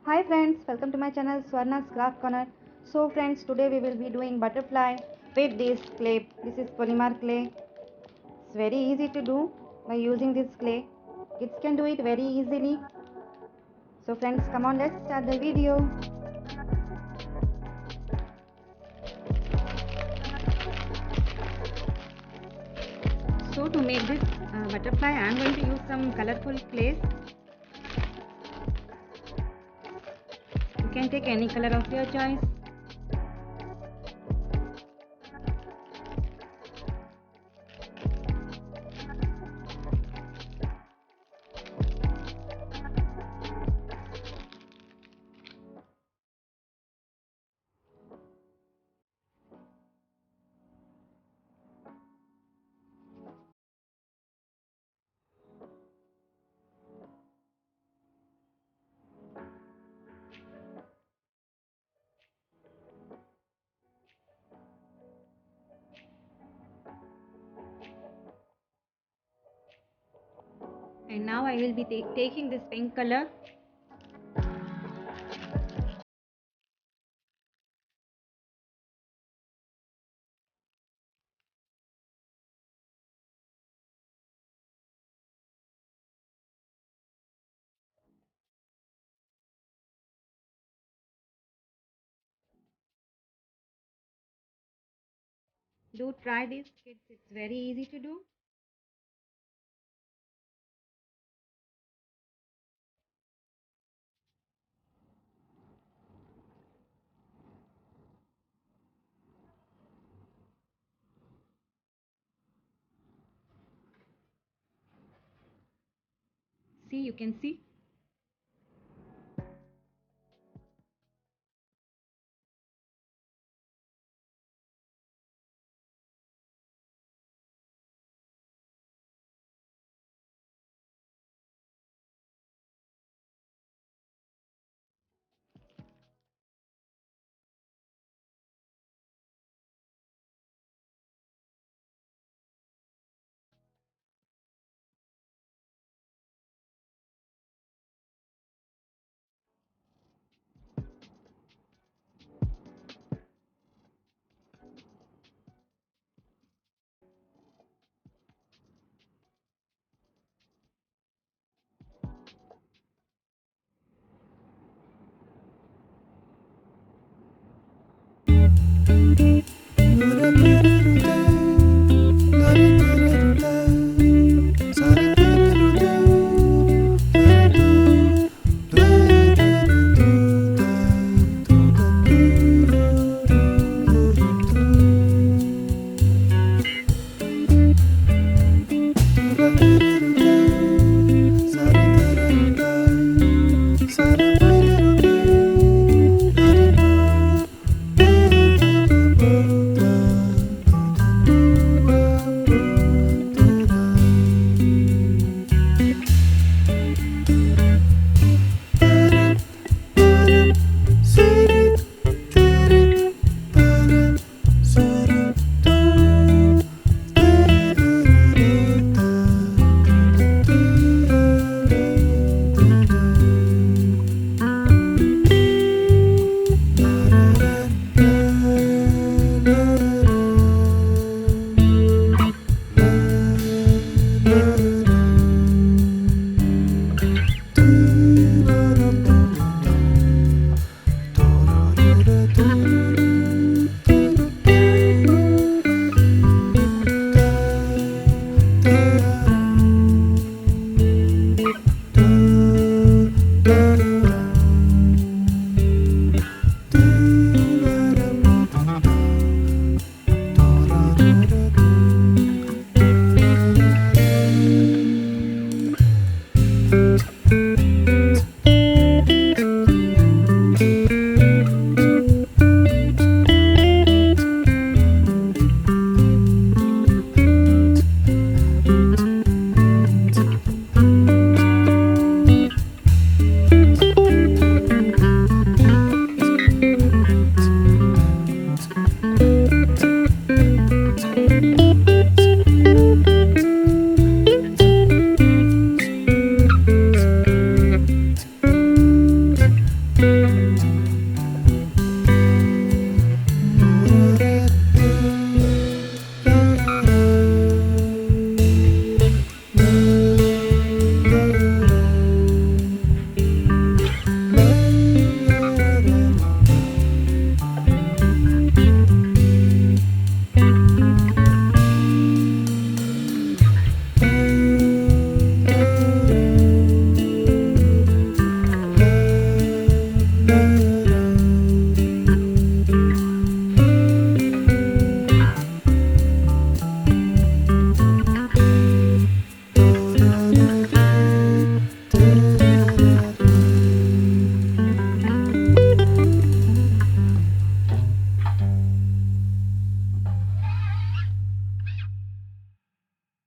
Hi friends, welcome to my channel Swarnascraftcorner. So friends, today we will be doing butterfly with this clay. This is polymer clay. It's very easy to do by using this clay. Kids can do it very easily. So friends, come on, let's start the video. So to make this butterfly, I am going to use some colorful clays. You can take any color of your choice. And now I will be taking this pink color. Do try this, kids. It's very easy to do. See, you can see. Sa